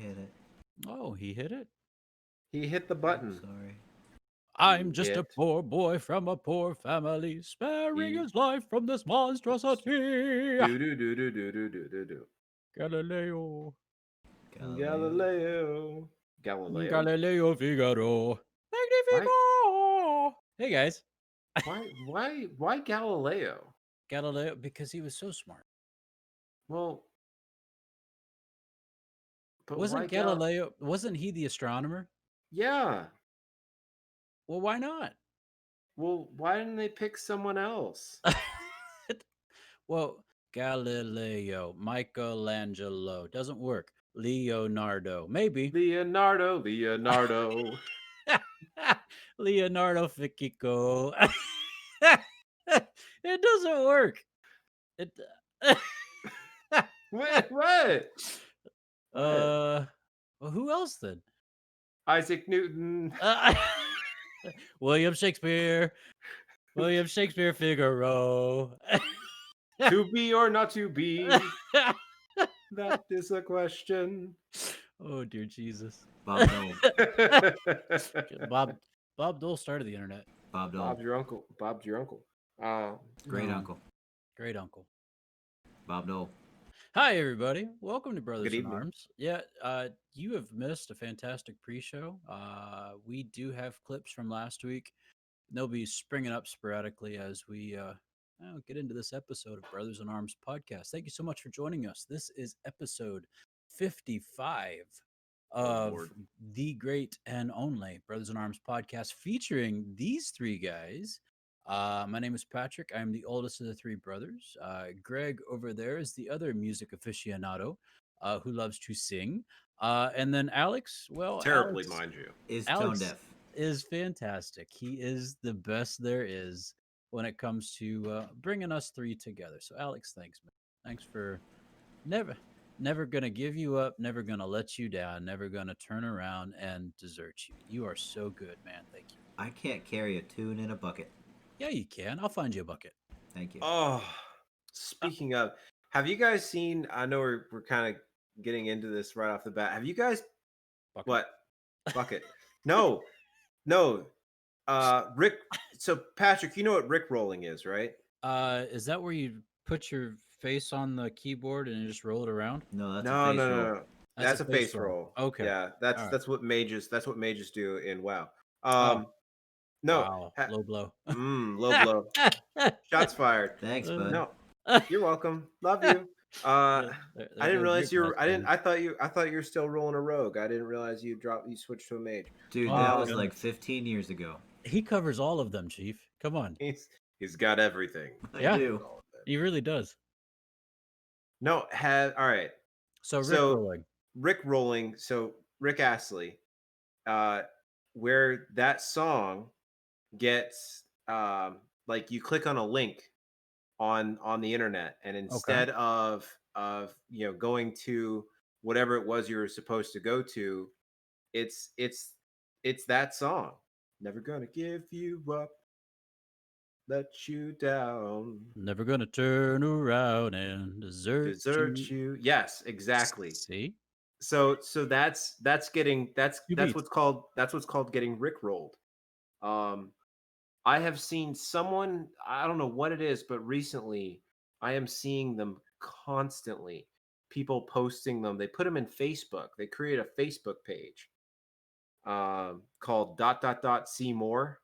hit it. Oh, he hit it. He hit the button. Sorry. I'm just a hit. poor boy from a poor family, sparing He- his life from this monstrosity. Do do do do do do do do do. Galileo. Galileo. Galileo. Galileo Figaro. Why? Magnifico. Hey, guys. Why Galileo? Galileo, because he was so smart. Well, but Wasn't why Galileo, wasn't he the astronomer? Yeah. Well, why not? Well, why didn't they pick someone else? Well, Galileo, Michelangelo, doesn't work. Leonardo, maybe. Leonardo. Leonardo Fiquico. It doesn't work. It. What? Well, who else then? Isaac Newton. William Shakespeare. William Shakespeare Figaro. To be or not to be? That is a question. Oh dear Jesus. Bob Dole. Bob Dole started the internet. Bob Dole. Bob's your uncle. Bob's your uncle. Great uncle. Great uncle. Bob Dole. Hi everybody. Welcome to Brothers Good in evening. Arms. Yeah, you have missed a fantastic pre-show. We do have clips from last week. They'll be springing up sporadically as we get into this episode of Brothers in Arms podcast. Thank you so much for joining us. This is episode 55 of Lord. the great and only Brothers in Arms podcast, featuring these three guys. My name is Patrick. I'm the oldest of the three brothers. Greg over there is the other music aficionado who loves to sing. And then Alex, well, Terribly, Alex mind you. Is Alex tone deaf. is fantastic. He is the best there is when it comes to bringing us three together. So, Alex, thanks, man. Thanks for never gonna give you up, never gonna let you down, never gonna turn around and desert you. You are so good, man. Thank you. I can't carry a tune in a bucket. Yeah, you can. I'll find you a bucket. Thank you. Oh, speaking of, have you guys seen? I know we're kind of getting into this right off the bat. Have you guys Bucket. what bucket? No. Rick. So Patrick, you know what Rick rolling is, right? Is that where you put your face on the keyboard and you just roll it around? No, that's No, a face no, roll. no, no. That's a face roll. Okay. Yeah, All right. that's what mages do in WoW. Oh. No. Wow. Low blow. Low blow. Shots fired. Thanks, bud. No. You're welcome. Love you. I didn't realize you were. I thought you were still rolling a rogue. I didn't realize you switched to a mage. Dude, that was like 15 years ago. He covers all of them, Chief. Come on. He's got everything. I do. He really does. No, all right. So Rick rolling. So Rick Astley, where that song gets like you click on a link on the internet, and instead of going to whatever it was you were supposed to go to, it's that song. Never gonna give you up, let you down. Never gonna turn around and desert you. Yes, exactly. See? So that's what's called getting rickrolled. I have seen someone, I don't know what it is, but recently I am seeing them constantly. People posting them. They put them in Facebook. They create a Facebook page called ... see more.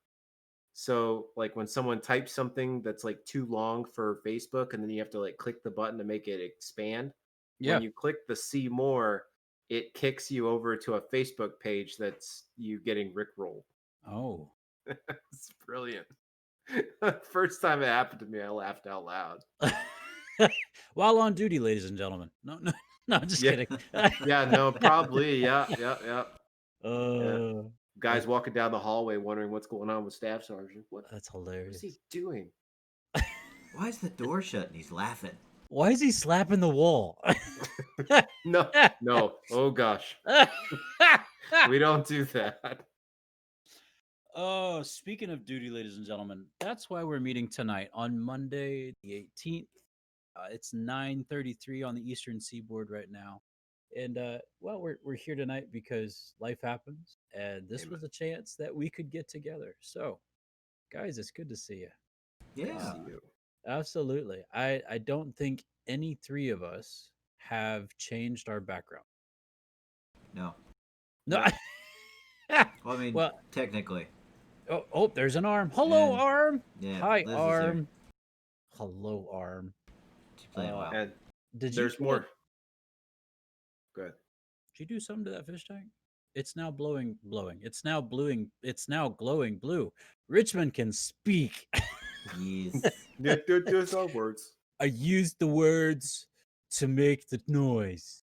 So like when someone types something that's like too long for Facebook, and then you have to like click the button to make it expand. Yeah. When you click the see more, it kicks you over to a Facebook page that's you getting rickrolled. Oh. It's brilliant. First time it happened to me, I laughed out loud. While on duty, ladies and gentlemen. No, just kidding. Yeah, no, probably. Yeah. Guys Like, walking down the hallway wondering what's going on with Staff Sergeant. That's hilarious. What's he doing? Why is the door shut and he's laughing? Why is he slapping the wall? No. Oh gosh. We don't do that. Oh, speaking of duty, ladies and gentlemen, that's why we're meeting tonight on Monday, the 18th. It's 9:33 on the Eastern Seaboard right now. And well, we're here tonight because life happens, and this Amen. was a chance that we could get together. So, guys, it's good to see you. Good to Yeah. see you. Absolutely. I don't think any three of us have changed our background. No. No. Well, I mean, Well, technically. oh, there's an arm. Hello, And, arm. yeah, Hi, Liz is here. arm. Hello, arm. She's playing WoW. And Did you there's kill more. it? Good. Did you do something to that fish tank? It's now blowing. It's now bluing. It's now glowing blue. Richmond can speak. Yes. There's our words. I used the words to make the noise.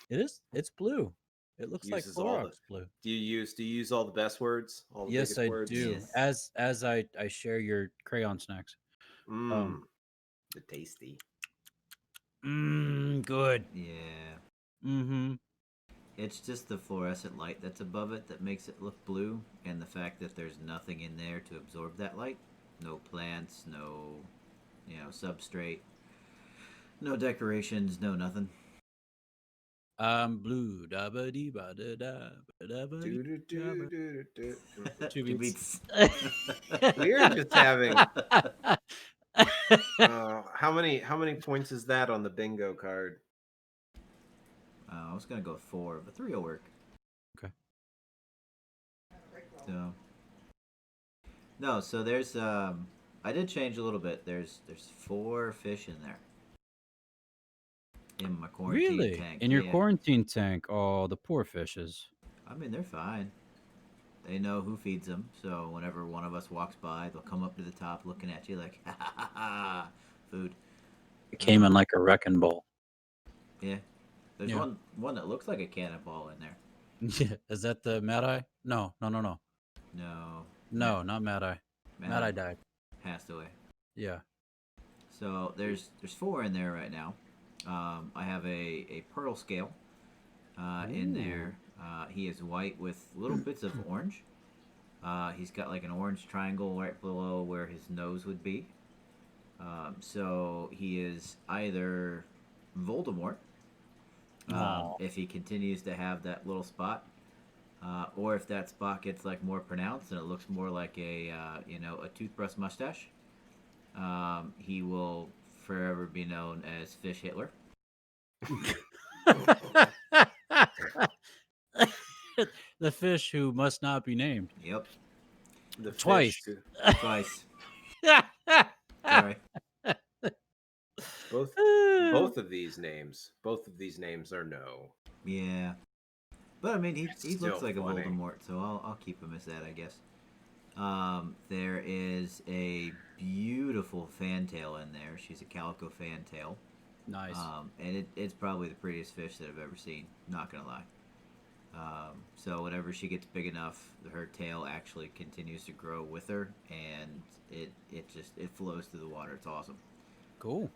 It is. It's blue. It looks like Uses all the. Clorox blue. Do you use all the best words? All the Yes, biggest I words? do. Yes. As I share your crayon snacks. Mmm. The tasty. Good. Yeah. Mm-hmm. It's just the fluorescent light that's above it that makes it look blue, and the fact that there's nothing in there to absorb that light. No plants, no, substrate, no decorations, no nothing. I'm blue. Da ba dee ba da da ba da ba dee da ba. Two Two beats. We're just having. How many points is that on the bingo card? I was gonna go with 4, but 3 will work. Okay. So no, so there's I did change a little bit. There's 4 fish in there. In my quarantine Really? tank. In your Yeah. quarantine tank? Oh, the poor fishes. I mean, they're fine. They know who feeds them, so whenever one of us walks by, they'll come up to the top looking at you like, ha ha ha ha, food. It came in like a wrecking ball. Yeah. There's Yeah. one that looks like a cannonball in there. Yeah. Is that the Mad Eye? No. No. No, not Mad Eye. Mad Eye died. passed away. Yeah. So there's 4 in there right now. I have a pearl scale in there. He is white with little bits of orange. He's got like an orange triangle right below where his nose would be. So he is either Voldemort, if he continues to have that little spot, or if that spot gets like more pronounced and it looks more like a toothbrush mustache. He will forever be known as Fish Hitler. The fish who must not be named. Yep, The Twice. fish. twice. Sorry. Both of these names are no. Yeah, but I mean, he Still looks like funny. a Voldemort, so I'll keep him as that, I guess. There is a beautiful fantail in there. She's a calico fantail. Nice. And it's probably the prettiest fish that I've ever seen. Not gonna lie. So whenever she gets big enough, her tail actually continues to grow with her, and it flows through the water. It's awesome. Cool.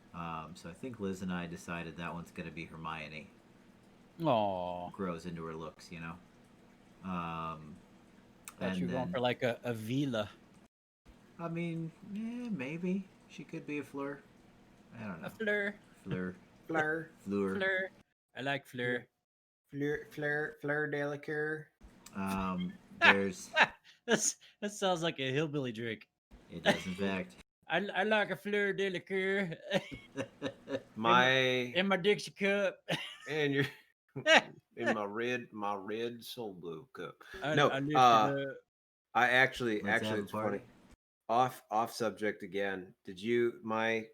So I think Liz and I decided that one's gonna be Hermione. Aww. Grows into her looks, Thought and you were going then for like a Vila. I mean, yeah, maybe she could be a flur. I don't know. A fleur. Fleur. Fleur. Fleur. Fleur. I like fleur. Fleur daylacur. There's. That sounds like a hillbilly drink. It does, in fact. I like a fleur de liqueur My in my Dixie cup. and your in my red soul blue cup. I No, lift it up. I actually Let's have a it's party. funny. Off subject again. Did you my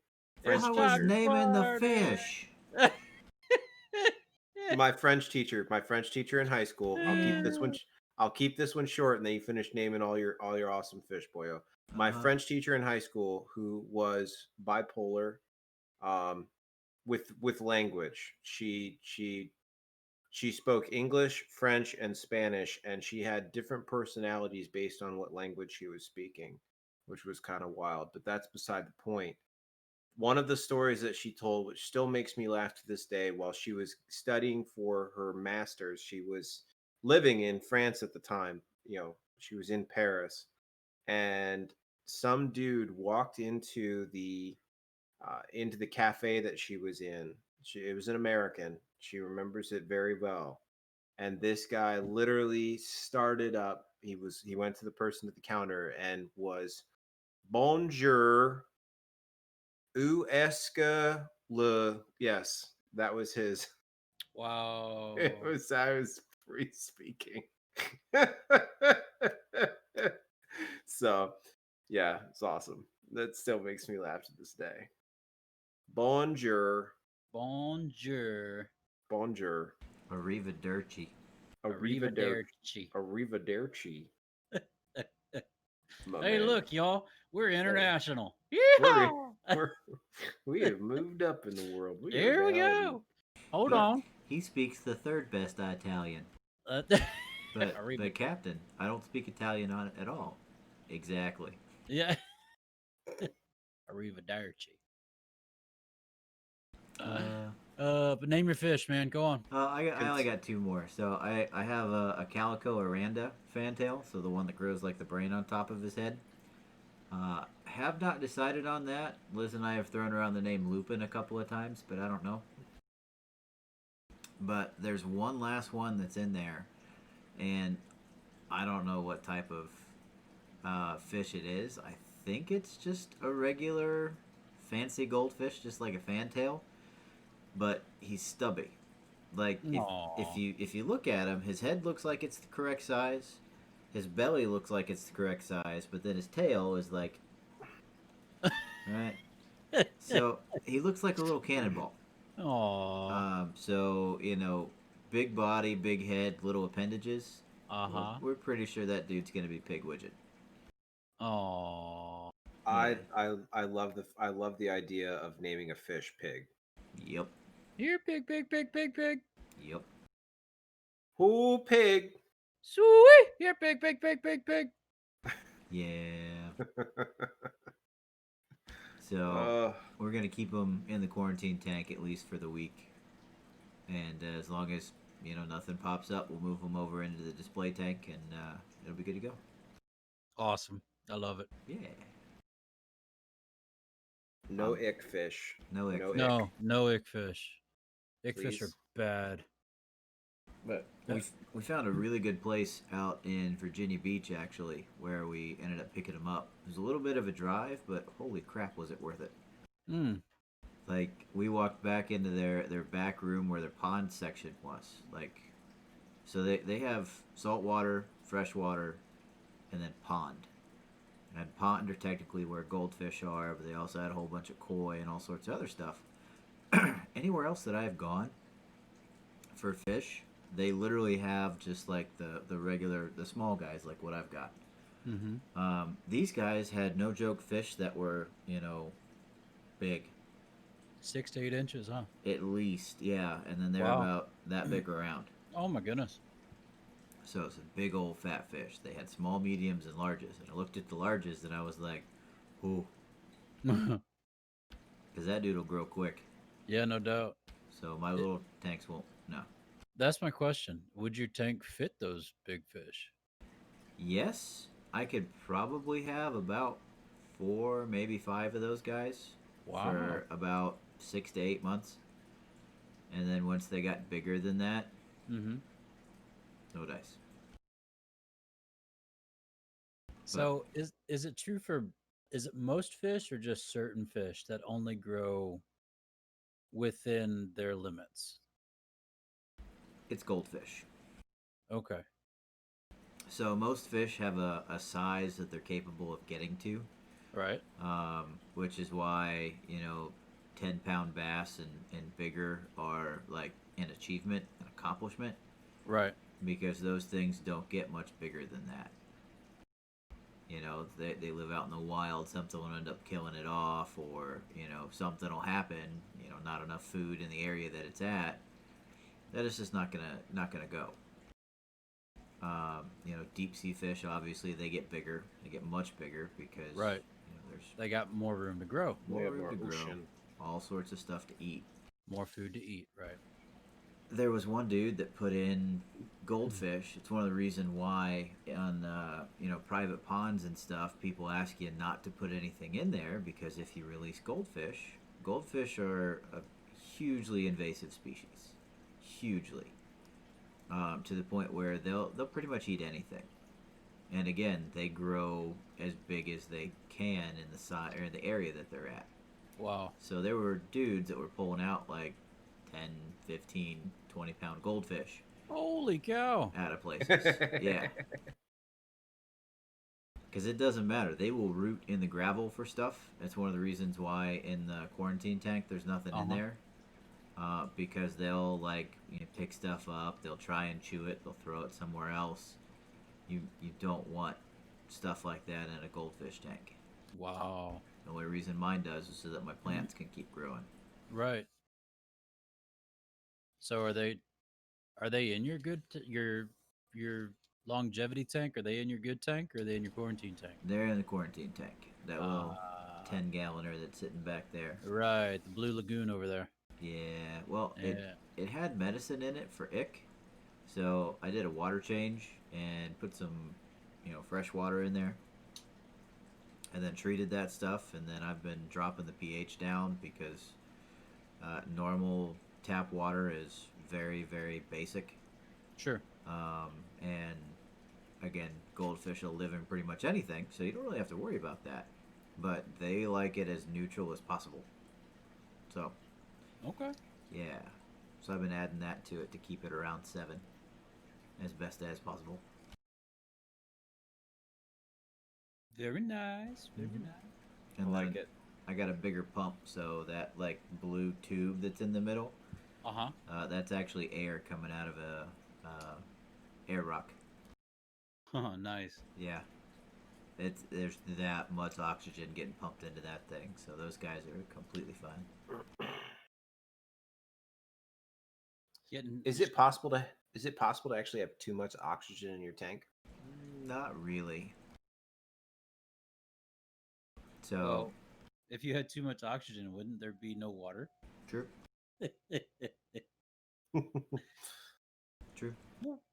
French I It's was time to teacher? naming the party. fish. My French teacher in high school. I'll keep this one short, and then you finish naming all your awesome fish, boyo. My French teacher in high school, who was bipolar, with language. She spoke English, French, and Spanish, and she had different personalities based on what language she was speaking, which was kind of wild. But that's beside the point. One of the stories that she told, which still makes me laugh to this day, while she was studying for her master's, she was living in France at the time. She was in Paris, and some dude walked into the cafe that she was in. It was an American, She remembers it very well. And this guy literally started up. He went to the person at the counter and was bonjour, ueska le. Yes, that was his. Wow. I was free speaking. So, yeah, it's awesome. That still makes me laugh to this day. Bonjour, Bonjour. bonjour, Arrivederci. Arrivederci. arrivederci. My Hey, man. look, y'all. We're international. We're, Yeehaw! we have moved up in the world. We are Here we now. go. Hold He, on. he speaks the third best Italian. But Captain, I don't speak Italian on at all. Exactly. Yeah. Arrivederci. But name your fish, man. Go on. I only got two more. So I have a calico aranda fantail, so the one that grows like the brain on top of his head. Have not decided on that. Liz and I have thrown around the name Lupin a couple of times, but I don't know. But there's one last one that's in there, and I don't know what type of fish it is. I think it's just a regular fancy goldfish, just like a fantail, but he's stubby. Like if you look at him, his head looks like it's the correct size. His belly looks like it's the correct size, but then his tail is like, right. So he looks like a little cannonball. Aww. So big body, big head, little appendages. We're pretty sure that dude's gonna be Pig Widget. Aww. I love the idea of naming a fish Pig. Yep. Here, pig. Yep. Who Pig? Sweet. Here, pig. Yeah. So we're gonna keep him in the quarantine tank at least for the week, and as long as nothing pops up, we'll move him over into the display tank, and it'll be good to go. Awesome. I love it. Yeah. No ick fish. No ick. No ick fish. Ick fish are Please. bad. But we found a really good place out in Virginia Beach, actually, where we ended up picking them up. It was a little bit of a drive, but holy crap, was it worth it. Like, we walked back into their back room where their pond section was. Like, so they have saltwater, freshwater, and then pond. And pond are technically where goldfish are, but they also had a whole bunch of koi and all sorts of other stuff. Anywhere else that I've gone for fish, they literally have just like the regular, the small guys, like what I've got. These guys had, no joke, fish that were, big. 6 to 8 inches, huh? At least, yeah. And then they're about that big around. Oh my goodness. So it's a big old fat fish. They had small, mediums, and larges. And I looked at the larges and I was like, ooh. Because that dude will grow quick. Yeah, no doubt. So my little tanks won't, no. That's my question. Would your tank fit those big fish? Yes, I could probably have about 4, maybe 5 of those guys for about 6 to 8 months. And then once they got bigger than that, no dice. So is it true is it most fish or just certain fish that only grow within their limits? It's goldfish. Okay. So most fish have a size that they're capable of getting to. Right. Which is why, 10-pound bass and bigger are like an achievement, an accomplishment. Right. Because those things don't get much bigger than that. They live out in the wild. Something will end up killing it off, or, something will happen, not enough food in the area that it's at. That is just not gonna go. Deep sea fish, obviously, they get bigger. They get much bigger because they got more room to grow. More room to grow. All sorts of stuff to eat. More food to eat, right? There was one dude that put in goldfish. It's one of the reasons why on private ponds and stuff, people ask you not to put anything in there, because if you release goldfish are a hugely invasive species. hugely, to the point where they'll pretty much eat anything. And again, they grow as big as they can in the side or in the area that they're at. Wow. So there were dudes that were pulling out like 10, 15, 20-pound goldfish Holy cow. out of places. Yeah. Because it doesn't matter. They will root in the gravel for stuff. That's one of the reasons why in the quarantine tank there's nothing in there. Because they'll pick stuff up. They'll try and chew it. They'll throw it somewhere else. You don't want stuff like that in a goldfish tank. Wow. The only reason mine does is so that my plants can keep growing. Right. So are they in your your longevity tank? Are they in your good tank or are they in your quarantine tank? They're in the quarantine tank. That little 10-galloner that's sitting back there. Right, the Blue Lagoon over there. Yeah. Well, Yeah. it had medicine in it for ick, so I did a water change and put some, fresh water in there, and then treated that stuff. And then I've been dropping the pH down because normal tap water is very, very basic. Sure. And again, goldfish will live in pretty much anything, so you don't really have to worry about that. But they like it as neutral as possible. So, Okay. yeah. So I've been adding that to it to keep it around 7 as best as possible. Very nice. Very nice. And I then like it. I got a bigger pump, so that blue tube that's in the middle, that's actually air coming out of a air rock. Oh, nice. Yeah. There's that much oxygen getting pumped into that thing, so those guys are completely fine. Is it possible to actually have too much oxygen in your tank? Not really. So, Well, if you had too much oxygen, wouldn't there be no water? true. True.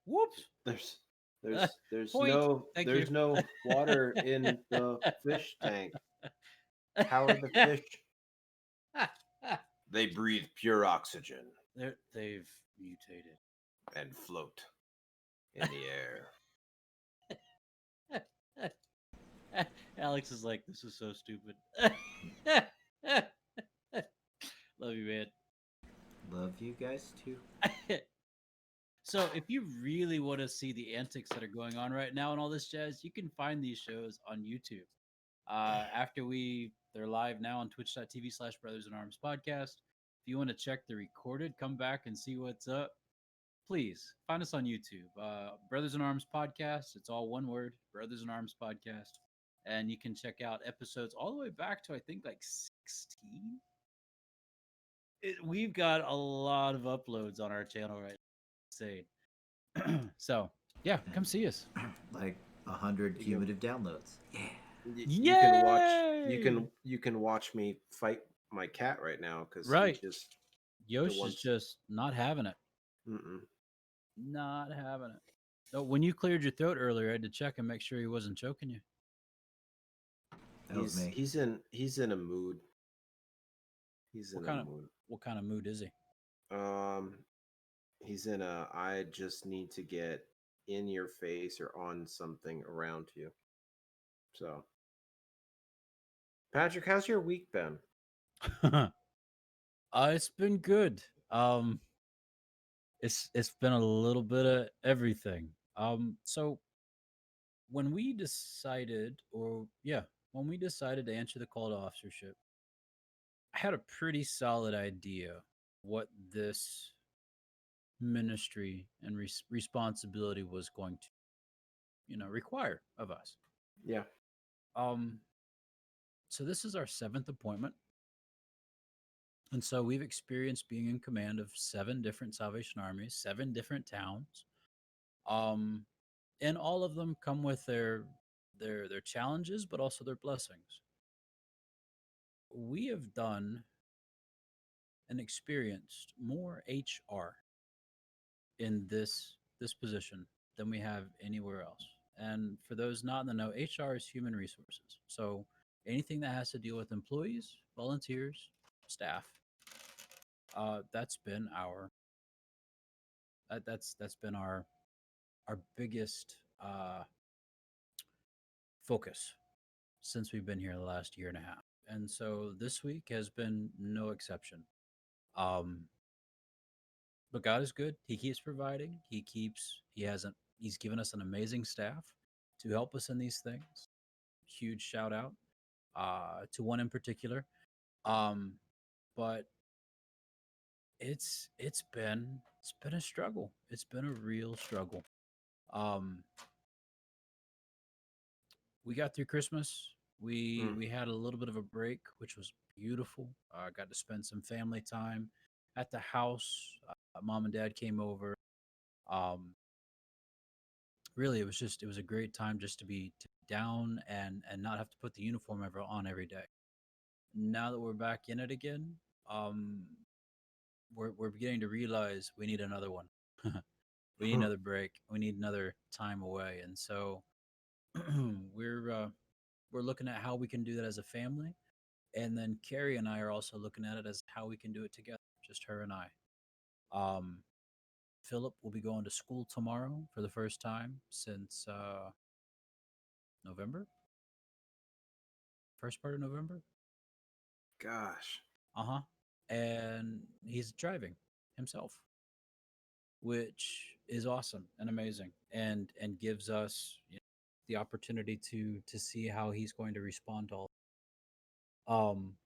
Whoops. There's Point. no Thank there's you. no water in the fish tank. How are the fish? They breathe pure oxygen They've mutated. and float in the air. Alex is like, this is so stupid. Love you, man. Love you guys too. So, if you really want to see the antics that are going on right now and all this jazz, you can find these shows on YouTube. They're live now on twitch.tv/brothersinarmspodcast. If you want to check the recorded, come back and see what's up. Please find us on YouTube, Brothers in Arms Podcast. It's all one word, Brothers in Arms Podcast. And you can check out episodes all the way back to, I think, like 16. We've got a lot of uploads on our channel right now. Insane. So, yeah, come see us. Like 100 cumulative downloads. Yeah. You can watch me fight my cat right now because Right. he just Yosh is just not having it. Not having it. So when you cleared your throat earlier, I had to check and make sure he wasn't choking you. That was me. He's in a mood. He's in a mood. What kind of mood is he? He's in a I just need to get in your face or on something around you. So, Patrick, how's your week been? It's been good. It's been a little bit of everything. So when we decided to answer the call to officership, I had a pretty solid idea what this ministry and responsibility was going to, require of us. Yeah. So this is our 7th appointment. And so we've experienced being in command of 7 different Salvation Armies, 7 different towns. And all of them come with their challenges, but also their blessings. We have done and experienced more HR in this position than we have anywhere else. And for those not in the know, HR is human resources. So anything that has to deal with employees, volunteers, staff, that's been our That's been our biggest focus since we've been here the last year and a half. And so this week has been no exception. Um, but God is good. He keeps providing. He's given us an amazing staff to help us in these things. Huge shout out to one in particular. Um, but it's been a struggle. It's been a real struggle. Um, we got through Christmas. We Mm. we had a little bit of a break, which was beautiful. Got to spend some family time at the house. Mom and Dad came over. Um, really, it was a great time just to be down and not have to put the uniform ever on every day. Now that we're back in it again, um, we're beginning to realize we need another one. We need another break. We need another time away, and so we're uh, we're looking at how we can do that as a family. And then Carrie and I are also looking at it as how we can do it together, just her and I. Um, Philip will be going to school tomorrow for the first time since November, first part of November. Gosh. Uh huh. And he's driving himself, which is awesome and amazing, and gives us, the opportunity to see how he's going to respond to all. Um,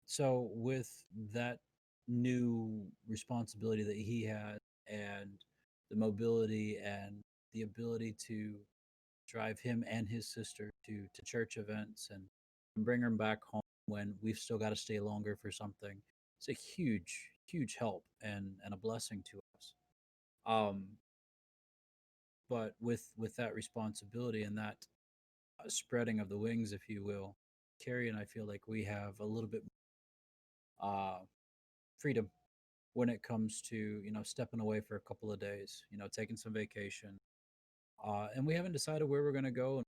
So with that new responsibility that he has, and the mobility and the ability to drive him and his sister to church events and bring them back home when we've still got to stay longer for something, it's a huge help and a blessing to us. Um, but with that responsibility and that spreading of the wings, if you will, Carrie and I feel like we have a little bit uh, freedom when it comes to, stepping away for a couple of days, taking some vacation. And we haven't decided where we're going to go and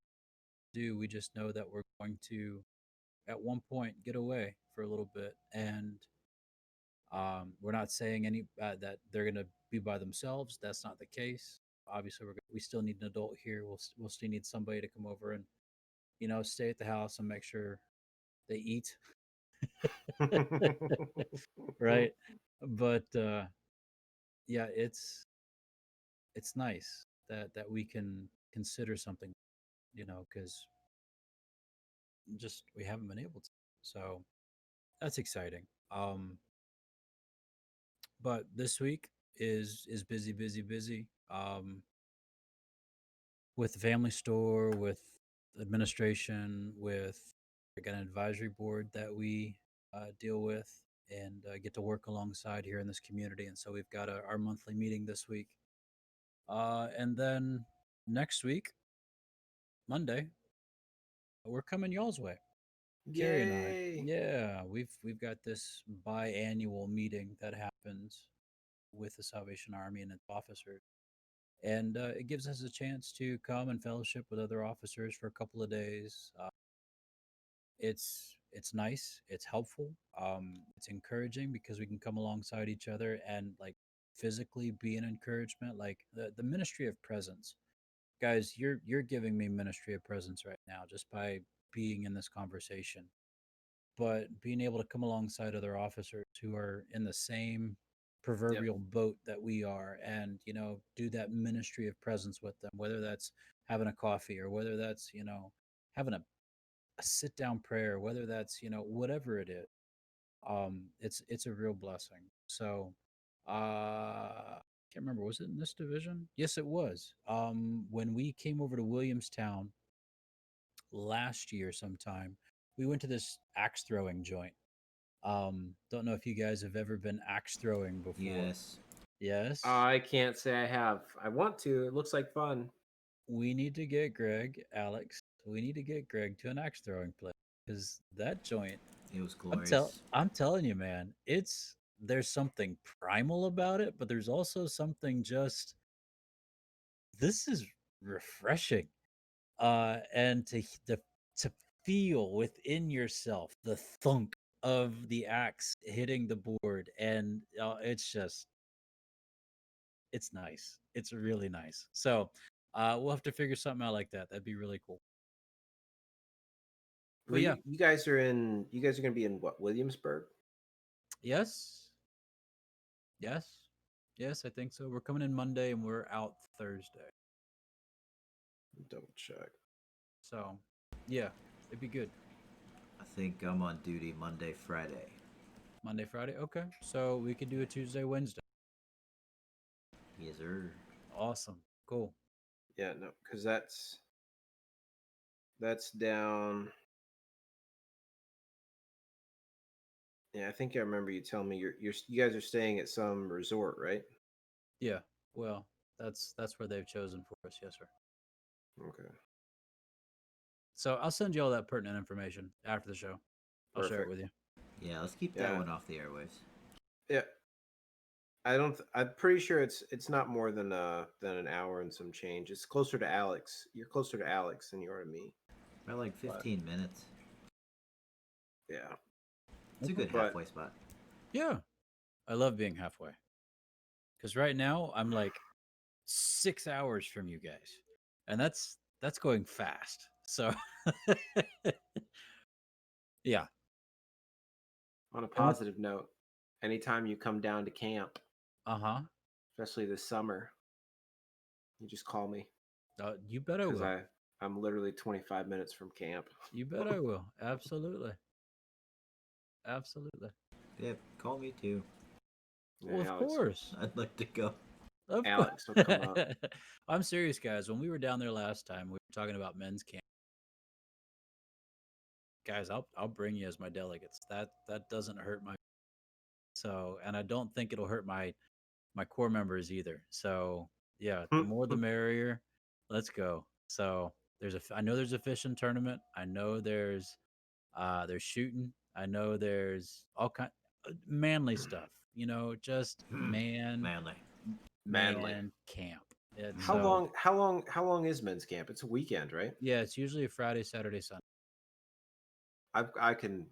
do. We just know that we're going to at one point get away for a little bit. And we're not saying any that they're going to be by themselves. That's not the case. Obviously we still need an adult here. We'll still need somebody to come over and, stay at the house and make sure they eat. Right. But yeah, it's nice that we can consider something, because just we haven't been able to. So that's exciting. But this week is busy, busy, busy. With the family store, with administration, with like an advisory board that we deal with and get to work alongside here in this community. And so we've got our monthly meeting this week. And then next week, Monday, we're coming y'all's way. Carrie and I. Yay. Yeah, we've got this biannual meeting that happens with the Salvation Army and its officers, and it gives us a chance to come and fellowship with other officers for a couple of days. It's nice, it's helpful, it's encouraging because we can come alongside each other and like physically be an encouragement, like the ministry of presence. Guys, you're giving me ministry of presence right now just by being in this conversation, but being able to come alongside other officers who are in the same Yep. proverbial boat that we are, and do that ministry of presence with them, whether that's having a coffee, or whether that's having a sit down prayer, whether that's whatever it is. It's a real blessing. So can't remember, was it in this division? Yes, it was. When we came over to Williamstown last year sometime, we went to this axe throwing joint. Don't know if you guys have ever been axe throwing before. Yes. Yes. I can't say I have. I want to. It looks like fun. We need to get Greg, Alex. We need to get Greg to an axe throwing place, because that joint. It was glorious. I'm telling you, man. There's something primal about it, but there's also something just, this is refreshing. And to feel within yourself the thunk of the axe hitting the board, and it's just it's nice. It's really nice. So we'll have to figure something out like that. That'd be really cool. Well, But yeah, you guys are in. You guys are going to be in what? Williamsburg. yes, yes, yes. I think so. We're coming in Monday and we're out Thursday. Double check. So yeah, it'd be good. I think I'm on duty Monday, Friday. Monday, Friday. Okay, so we could do a Tuesday, Wednesday. Yes, sir. Awesome. Cool. Yeah, no, because that's down. Yeah, I think I remember you telling me you guys are staying at some resort, right? Yeah. Well, that's where they've chosen for us. Yes, sir. Okay, So I'll send you all that pertinent information after the show. I'll share it perfect. with you. Yeah, let's keep that Yeah, one off the airwaves. yeah. I don't. I'm pretty sure it's not more than an hour and some change. It's closer to Alex. You're closer to Alex than you are to me. About like But 15 minutes. yeah, It's a Okay. good but halfway spot. Yeah. I love being halfway. Because right now I'm like 6 hours from you guys. And that's going fast. So yeah. on a And with positive note, anytime you come down to camp, uh-huh. especially this summer, you just call me You bet I because will. I'm literally 25 minutes from camp. You bet I will. Absolutely. Absolutely. Yeah, call me too. Well, Yeah, of course. I'd like to go. Of course. Alex will come up. I'm serious, guys. When we were down there last time, we were talking about men's camp. Guys, I'll bring you as my delegates. That doesn't hurt my so, and I don't think it'll hurt my core members either. So, yeah, the more the merrier. Let's go. So, I know there's a fishing tournament. I know there's shooting. I know there's all kind manly stuff. Just Manly. Manly. man camp. It's How so long? How long is men's camp? It's a weekend, right? yeah, it's usually a Friday, Saturday, Sunday. I can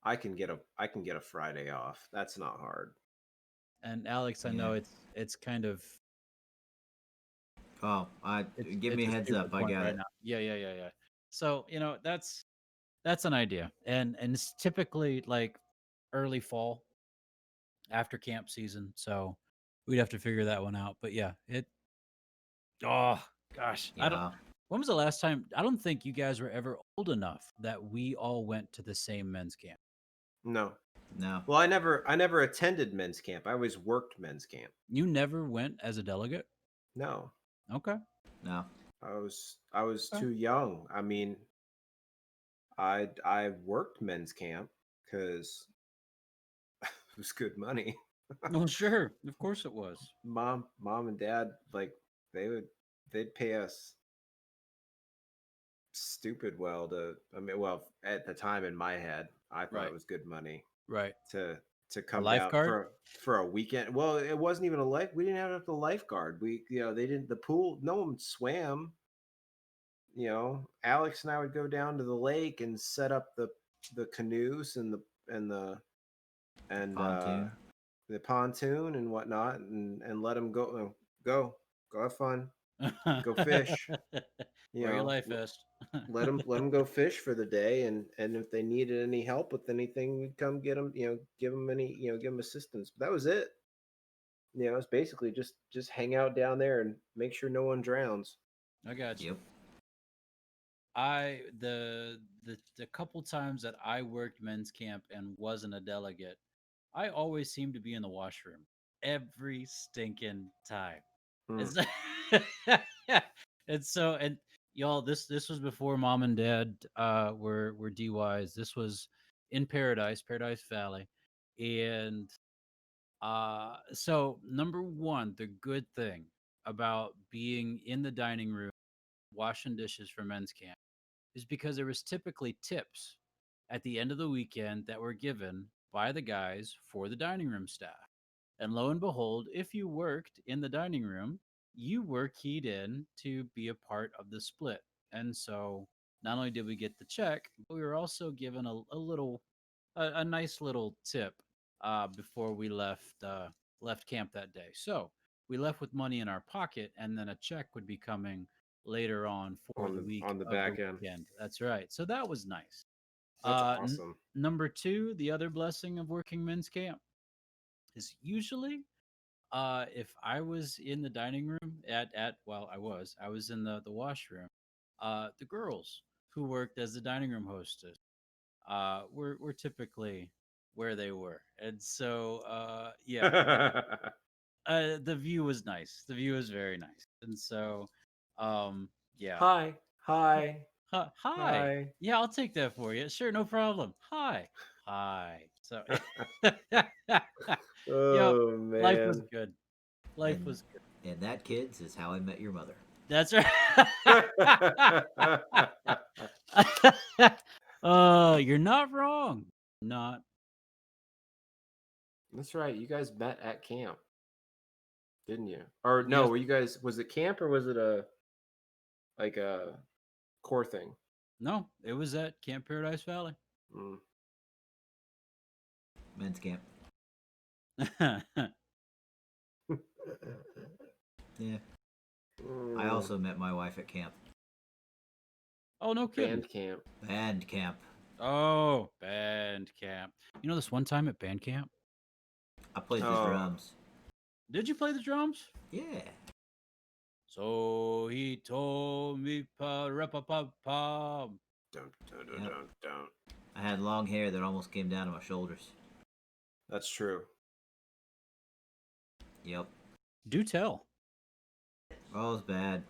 I can get a Friday off. That's not hard. And Alex, I know Yeah. it's kind of Oh, give it's me a a heads stupid up. I point got right it. now. Yeah, yeah, yeah, yeah. So, that's an idea. And it's typically like early fall after camp season. So we'd have to figure that one out. But yeah, oh gosh. I don't Yeah. When was the last time? I don't think you guys were ever old enough that we all went to the same men's camp. No. No. Well, I never attended men's camp. I always worked men's camp. You never went as a delegate? No. Okay. No. I was Okay. too young. I mean, I worked men's camp because it was good money. Well, sure. Of course it was. Mom and dad, like, they'd pay us stupid well to. I mean, well, at the time in my head, I thought it Right. was good money Right. to A come down lifeguard? for a weekend. Well, it wasn't even a life. We didn't have the lifeguard. They didn't, the pool. No one swam. Alex and I would go down to the lake and set up the canoes and the and Pontoon. the pontoon and whatnot, and let them go have fun, go fish. You Wear your know, life vest. let them go fish for the day, and if they needed any help with anything, we'd come get them. Give them assistance. But that was it. It's basically just hang out down there and make sure no one drowns. I got you. Yep. The couple times that I worked men's camp and wasn't a delegate, I always seemed to be in the washroom every stinking time. Hmm. It's and y'all, this was before mom and dad were DYs. This was in Paradise Valley. And so number one, the good thing about being in the dining room washing dishes for men's camp is because there was typically tips at the end of the weekend that were given by the guys for the dining room staff. And lo and behold, if you worked in the dining room, you were keyed in to be a part of the split. And so not only did we get the check, but we were also given a nice little tip before we left camp that day. So we left with money in our pocket, and then a check would be coming later on for the week on the of the back end. weekend. That's right. So that was nice. That's awesome. Number two, the other blessing of working men's camp is usually if I was in the dining room I was in the washroom, the girls who worked as the dining room hostess were typically where they were. And so the view was nice. The view was very nice. And so yeah. Hi. Hi. Yeah, I'll take that for you. Sure, no problem. Hi. So yep, Oh life was man. good. Life And was good. and that, kids, is how I met your mother. That's right. You're not wrong. Not. That's right. You guys met at camp, didn't you? Or no, Yes. were you guys, was it camp or was it like a core thing? No, it was at Camp Paradise Valley. Mm. Men's camp. Yeah. I also met my wife at camp. Oh, no kidding. Band camp. Band camp. Oh, band camp. You know, this one time at band camp, I played the drums. did you play the drums? Yeah. So he told me, pa-ra-pa-pa-pam. Don't. I had long hair that almost came down to my shoulders. That's true. Yep. Do tell. Oh, it was bad.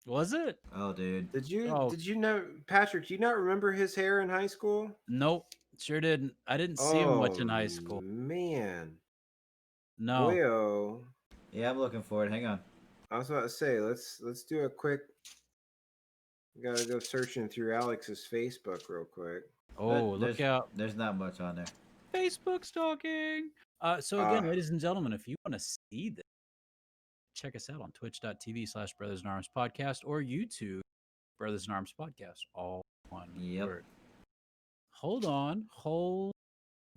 Was it? Oh, dude. Did you Oh. know, Patrick, do you not remember his hair in high school? Nope, sure didn't. I didn't see him much in high school. Man. No. Boyo. Yeah, I'm looking for it. Hang on. I was about to say, let's do a quick. We gotta go searching through Alex's Facebook real quick. Oh, look out. There's not much on there. Facebook stalking. So again, ladies and gentlemen, if you want to see this, check us out on twitch.tv/brothersinarmspodcast or YouTube Brothers in Arms Podcast. All one word. Hold on. Hold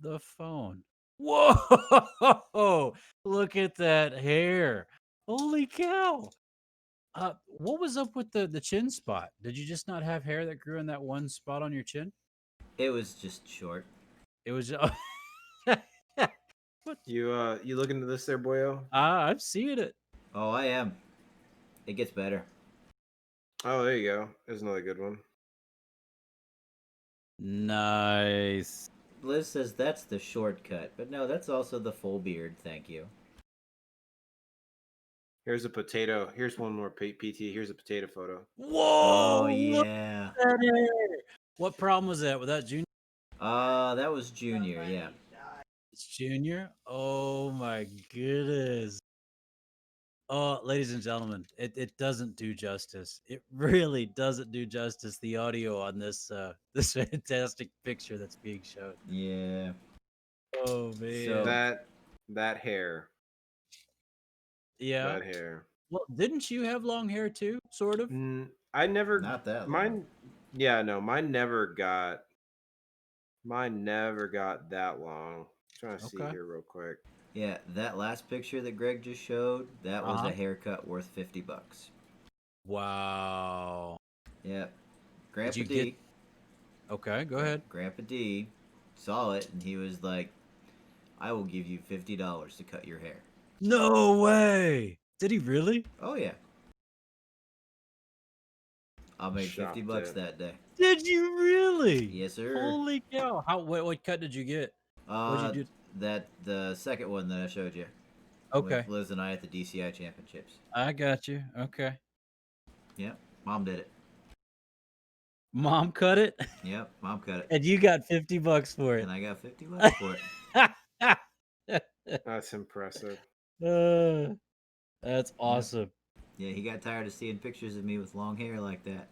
the phone. Whoa! Look at that hair. Holy cow. What was up with the chin spot? Did you just not have hair that grew in that one spot on your chin? It was just short. It was. What? You looking into this there, boyo? I'm seeing it. Oh, I am. It gets better. Oh, there you go. There's another good one. Nice. Liz says that's the shortcut, but no, that's also the full beard. Thank you. Here's a potato. Here's one more PT. Here's a potato photo. Whoa! Oh yeah. What problem was that? Was that junior? That was junior. Yeah. It's junior. Oh my goodness. Oh, ladies and gentlemen, it doesn't do justice. It really doesn't do justice. The audio on this this fantastic picture that's being shown. Yeah. Oh man. So that hair. Yeah. That hair. Well, didn't you have long hair too? Sort of. I never. Not that long. Mine. Yeah, no, mine never got that long. I'm trying to see here real quick. Yeah, that last picture that Greg just showed, that was a haircut worth $50. Wow. Yeah. Grandpa D. Okay, go ahead. Grandpa D saw it and he was like, I will give you $50 to cut your hair. No way. Did he really? Oh yeah. I made $50 that day. Did you really? Yes, sir. Holy cow! What cut did you get? What'd you do? The second one that I showed you. Okay. With Liz and I at the DCI championships. I got you. Okay. Yep. Mom did it. Mom cut it? Yep. Mom cut it. And you got $50 for it. And I got $50 for it. That's impressive. That's awesome. Yeah, he got tired of seeing pictures of me with long hair like that.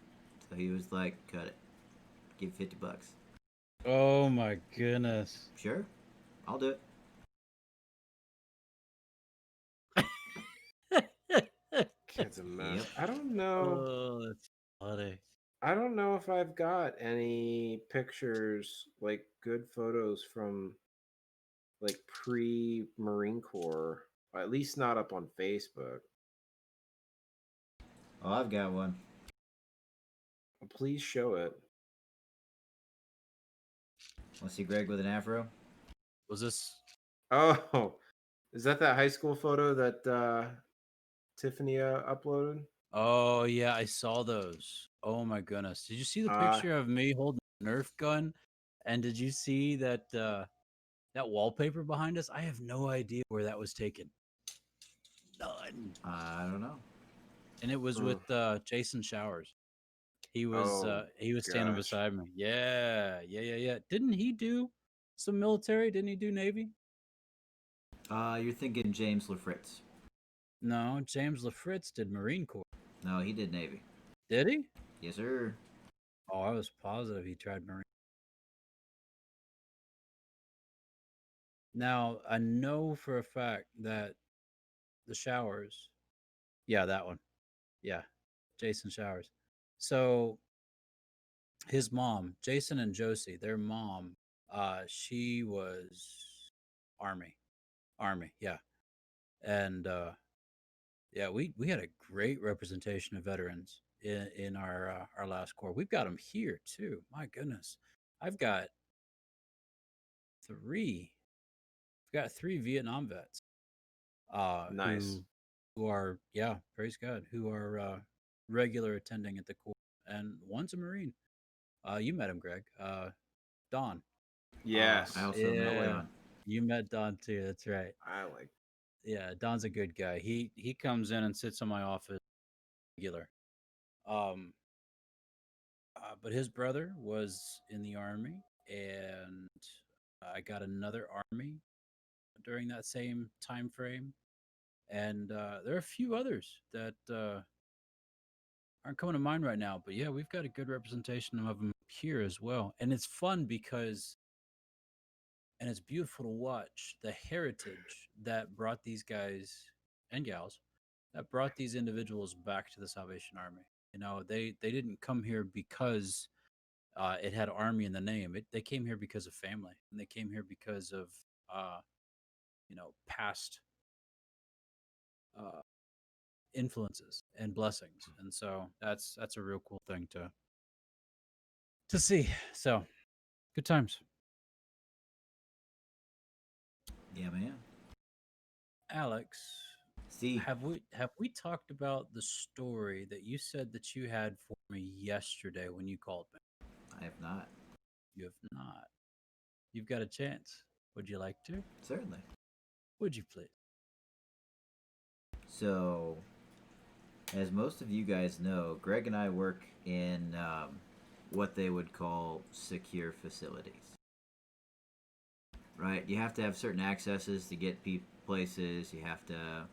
So he was like, cut it. Give $50. Oh my goodness. Sure. I'll do it. It's a mess. Yep. I don't know. Oh, that's funny. I don't know if I've got any pictures, like good photos from like pre-Marine Corps, at least not up on Facebook. Oh, I've got one. Please show it. Want to see Greg with an afro? Was this? Oh, is that high school photo that Tiffany uploaded? Oh yeah, I saw those. Oh my goodness! Did you see the Uh, picture of me holding a Nerf gun? And did you see that that wallpaper behind us? I have no idea where that was taken. None. I don't know. And it was hmm. with Jason Showers. Oh He was standing gosh. beside me. Yeah. Didn't he do some military? Didn't he do Navy? You're thinking James LaFritz. No, James LaFritz did Marine Corps. No, he did Navy. Did he? Yes, sir. Oh, I was positive he tried Marine. Now, I know for a fact that the Showers, yeah, that one. Yeah, Jason Showers. So his mom, Jason and Josie, their mom, she was Army. Army, yeah. And yeah, we had a great representation of veterans in our last corps. We've got them here too. My goodness, I've got three. I've got three Vietnam vets. Nice. Who are, yeah, praise God, who are regular attending at the corps, and one's a Marine. You met him, Greg. Don. Yes. I also met Yeah, Don. you met Don too. That's right. I like. Yeah, Don's a good guy. He comes in and sits in my office regular. Um, but his brother was in the army, and I got another army during that same time frame. And there are a few others that aren't coming to mind right now. But yeah, we've got a good representation of them here as well. And it's fun because, and it's beautiful to watch the heritage that brought these guys and gals, that brought these individuals back to the Salvation Army. You know, they didn't come here because it had army in the name. They came here because of family, and they came here because of past uh, influences and blessings. And so that's a real cool thing to see. So good times. Yeah, man. Alex, See, have we talked about the story that you said that you had for me yesterday when you called me? I have not. You have not. You've got a chance. Would you like to? Certainly. Would you please? So, as most of you guys know, Greg and I work in what they would call secure facilities. Right? You have to have certain accesses to get places. You have to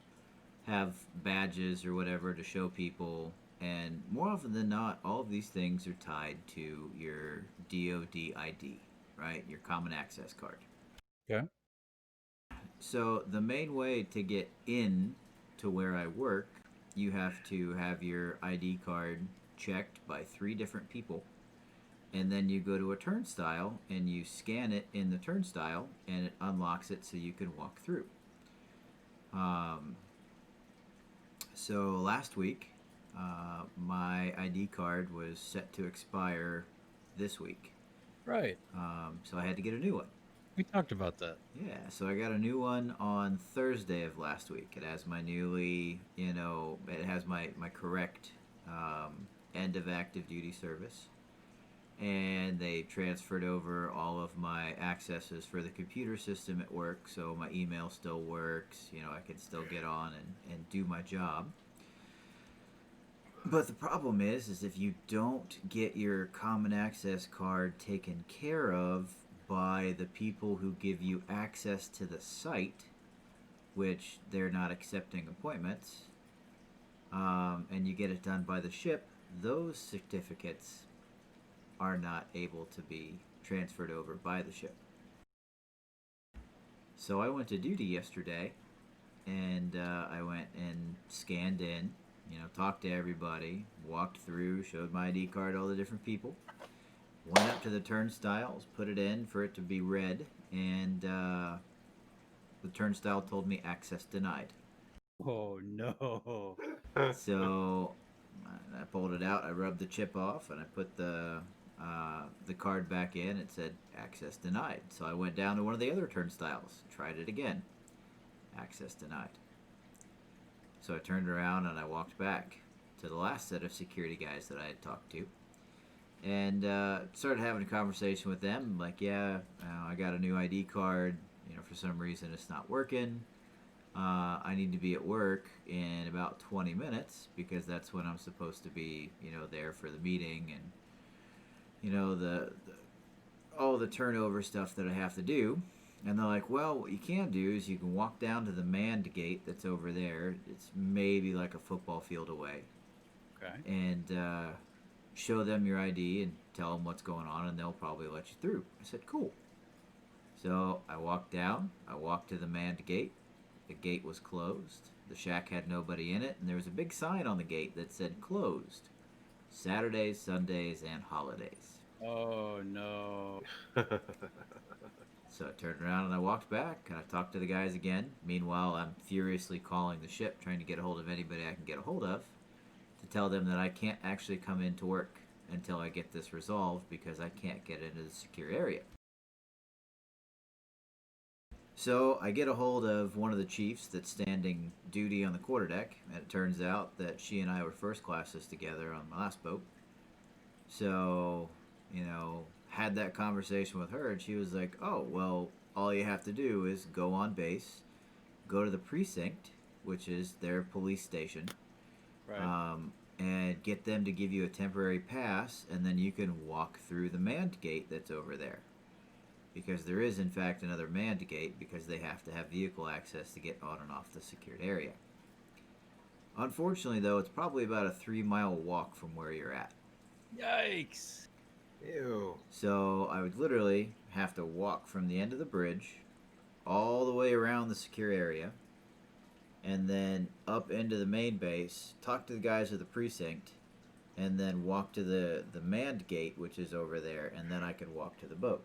have badges or whatever to show people. And more often than not, all of these things are tied to your DoD ID, right? Your Common Access Card. Okay. So the main way to get in to where I work, you have to have your ID card checked by 3 different people. And then you go to a turnstile and you scan it in the turnstile and it unlocks it so you can walk through. So last week, my ID card was set to expire this week. Right. So I had to get a new one. We talked about that. Yeah, so I got a new one on Thursday of last week. It has my it has my correct end of active duty service. And they transferred over all of my accesses for the computer system at work, so my email still works. I can still get on and do my job. But the problem is if you don't get your common access card taken care of by the people who give you access to the site, which they're not accepting appointments, and you get it done by the ship, those certificates are not able to be transferred over by the ship. So I went to duty yesterday, and I went and scanned in, talked to everybody, walked through, showed my ID card to all the different people, went up to the turnstiles, put it in for it to be read, and the turnstile told me access denied. Oh no. So I pulled it out. I rubbed the chip off, and I put the card back in. It said access denied. So I went down to one of the other turnstiles, tried it again. Access denied. So I turned around and I walked back to the last set of security guys that I had talked to, and started having a conversation with them. Like, yeah, I got a new ID card. For some reason it's not working. I need to be at work in about 20 minutes because that's when I'm supposed to be, there for the meeting and, all the turnover stuff that I have to do. And they're like, well, what you can do is you can walk down to the manned gate that's over there. It's maybe like a football field away. Okay. And show them your ID and tell them what's going on, and they'll probably let you through. I said, cool. So I walked down. I walked to the manned gate. The gate was closed. The shack had nobody in it, and there was a big sign on the gate that said closed Saturdays, Sundays, and holidays. Oh, no. So I turned around and I walked back, and I talked to the guys again. Meanwhile, I'm furiously calling the ship, trying to get a hold of anybody I can get a hold of to tell them that I can't actually come into work until I get this resolved because I can't get into the secure area. So I get a hold of one of the chiefs that's standing duty on the quarterdeck, and it turns out that she and I were first classes together on my last boat. So, had that conversation with her, and she was like, oh, well, all you have to do is go on base, go to the precinct, which is their police station, Right. and get them to give you a temporary pass, and then you can walk through the manned gate that's over there. Because there is, in fact, another manned gate because they have to have vehicle access to get on and off the secured area. Unfortunately, though, it's probably about a 3-mile walk from where you're at. Yikes. Ew. So I would literally have to walk from the end of the bridge all the way around the secure area and then up into the main base, talk to the guys at the precinct, and then walk to the manned gate, which is over there, and then I could walk to the boat.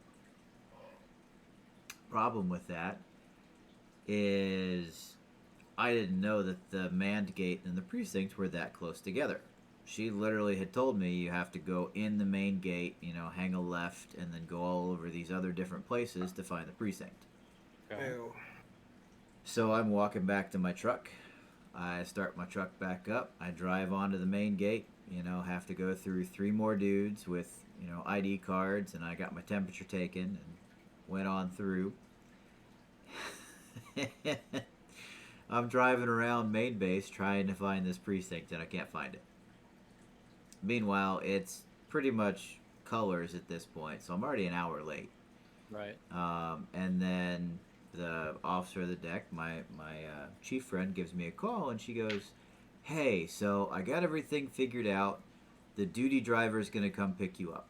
Problem with that is I didn't know that the manned gate and the precinct were that close together. She literally had told me you have to go in the main gate, hang a left, and then go all over these other different places to find the precinct. Okay. Ew. So I'm walking back to my truck. I start my truck back up. I drive onto the main gate, have to go through 3 more dudes with, ID cards, and I got my temperature taken and went on through. I'm driving around main base trying to find this precinct, and I can't find it. Meanwhile, it's pretty much colors at this point, so I'm already an hour late. Right. And then the officer of the deck, my chief friend, gives me a call, and she goes, hey, so I got everything figured out. The duty driver is going to come pick you up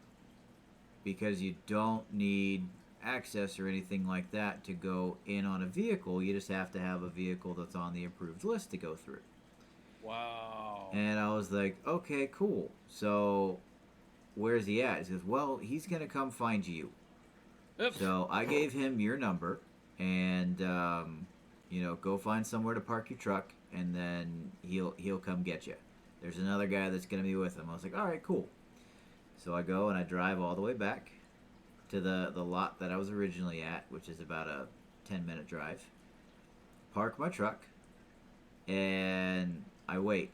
because you don't need access or anything like that to go in on a vehicle. You just have to have a vehicle that's on the approved list to go through. Wow. And I was like, okay, cool. So where's he at? He says, well, he's going to come find you. Oops. So I gave him your number and, go find somewhere to park your truck, and then he'll come get you. There's another guy that's going to be with him. I was like, all right, cool. So I go and I drive all the way back to the lot that I was originally at, which is about a 10-minute drive. Park my truck, and I wait.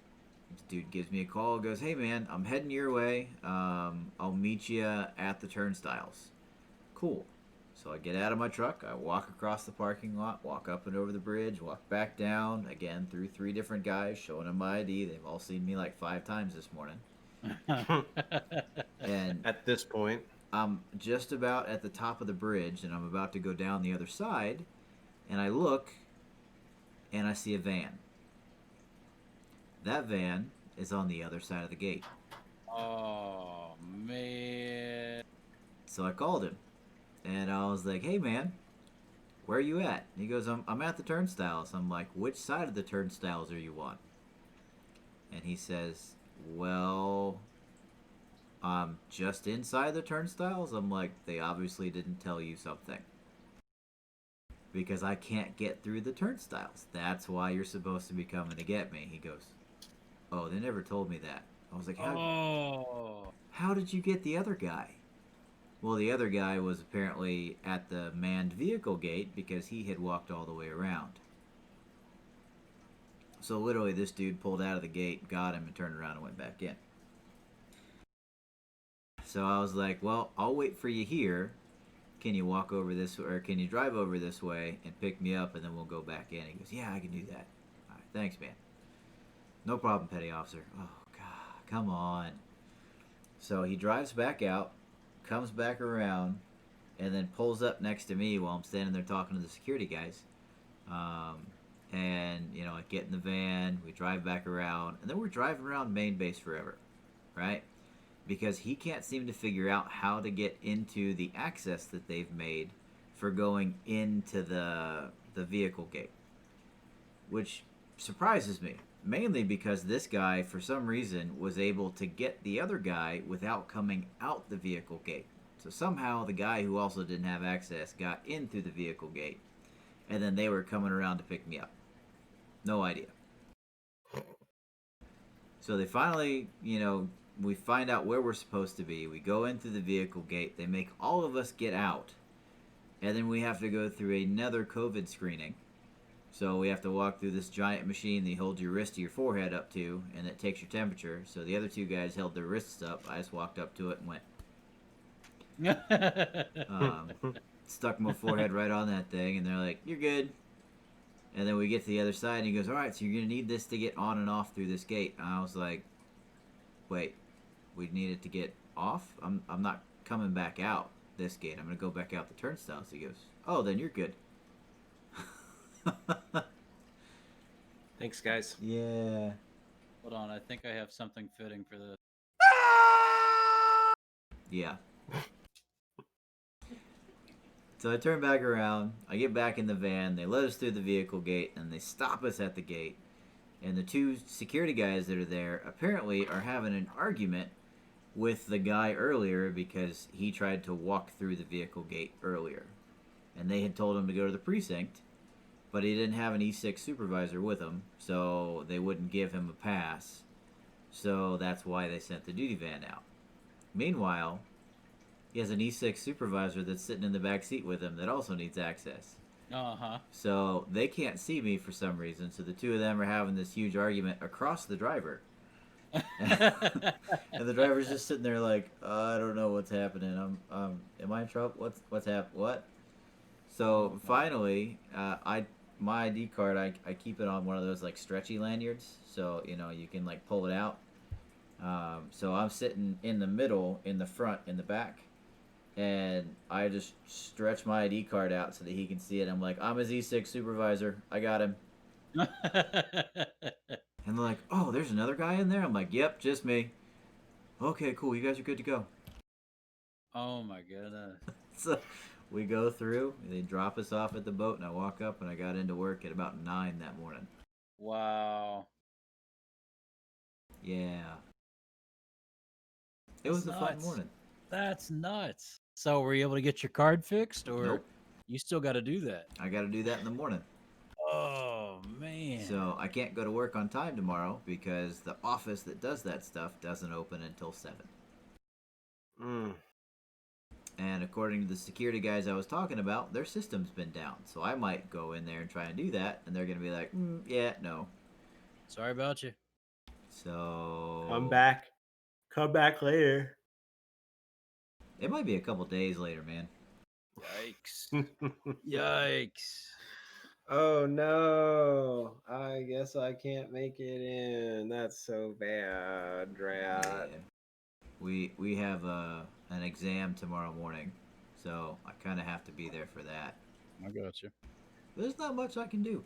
This dude gives me a call, goes, hey man, I'm heading your way. I'll meet you at the turnstiles. Cool. So I get out of my truck, I walk across the parking lot, walk up and over the bridge, walk back down, again through 3 different guys, showing them my ID. They've all seen me like 5 times this morning. And At this point, I'm just about at the top of the bridge, and I'm about to go down the other side, and I look, and I see a van. That van is on the other side of the gate. Oh, man. So I called him, and I was like, hey, man, where are you at? And he goes, I'm at the turnstiles. I'm like, which side of the turnstiles are you on? And he says, well, I'm just inside the turnstiles. I'm like, they obviously didn't tell you something. Because I can't get through the turnstiles. That's why you're supposed to be coming to get me. He goes, oh, they never told me that. I was like, Oh. how did you get the other guy? Well, the other guy was apparently at the manned vehicle gate because he had walked all the way around. So literally, this dude pulled out of the gate, got him, and turned around and went back in. So I was like, well, I'll wait for you here. Can you walk over this, or can you drive over this way and pick me up, and then we'll go back in? He goes, yeah, I can do that. All right, thanks, man. No problem, petty officer. Oh, God, come on. So he drives back out, comes back around, and then pulls up next to me while I'm standing there talking to the security guys. And, you know, I get in the van, we drive back around, and then we're driving around main base forever, right? Because he can't seem to figure out how to get into the access that they've made for going into the vehicle gate, which surprises me, mainly because this guy, for some reason, was able to get the other guy without coming out the vehicle gate. So somehow the guy who also didn't have access got in through the vehicle gate, and then they were coming around to pick me up. No idea. So they finally, you know, we find out where we're supposed to be. We go in through the vehicle gate. They make all of us get out. And then we have to go through another COVID screening. So we have to walk through this giant machine that you hold your wrist to your forehead up to, and it takes your temperature. So the other two guys held their wrists up. I just walked up to it and went. Stuck my forehead right on that thing, and they're like, you're good. And then we get to the other side, and he goes, all right, so you're going to need this to get on and off through this gate. And I was like, wait, we need it to get off? I'm not coming back out this gate. I'm going to go back out the turnstiles. He goes, oh, then you're good. Thanks, guys. Yeah. Hold on, I think I have something fitting for this. Yeah. So I turn back around. I get back in the van. They let us through the vehicle gate, and they stop us at the gate. And the two security guys that are there apparently are having an argument with the guy earlier because he tried to walk through the vehicle gate earlier. And they had told him to go to the precinct, but he didn't have an E6 supervisor with him, so they wouldn't give him a pass. So that's why they sent the duty van out. Meanwhile, he has an E6 supervisor that's sitting in the back seat with him that also needs access. Uh-huh. So they can't see me for some reason, so the two of them are having this huge argument across the driver. And the driver's just sitting there like, I don't know what's happening. Am I in trouble? What's happening? What? So finally, my ID card, I keep it on one of those like stretchy lanyards, so you know you can like pull it out. So I'm sitting in the middle, in the front, in the back, and I just stretch my ID card out so that he can see it. I'm like, I'm his E6 supervisor. I got him. And they're like, oh, there's another guy in there? I'm like, yep, just me. Okay, cool. You guys are good to go. Oh, my goodness. So we go through, they drop us off at the boat, and I walk up, and I got into work at about 9 that morning. Wow. Yeah. It was a fun morning. That's nuts. So were you able to get your card fixed, or Nope. you still got to do that? I got to do that in the morning. Oh, man. So I can't go to work on time tomorrow because the office that does that stuff doesn't open until 7. And according to the security guys I was talking about, their system's been down. So I might go in there and try and do that, and they're going to be like, yeah, no. Sorry about you. So... Come back later. It might be a couple days later, man. Yikes. Yikes. Oh no, I guess I can't make it in. That's so bad, Drat. Yeah. We have an exam tomorrow morning, so I kind of have to be there for that. I got you. There's not much I can do.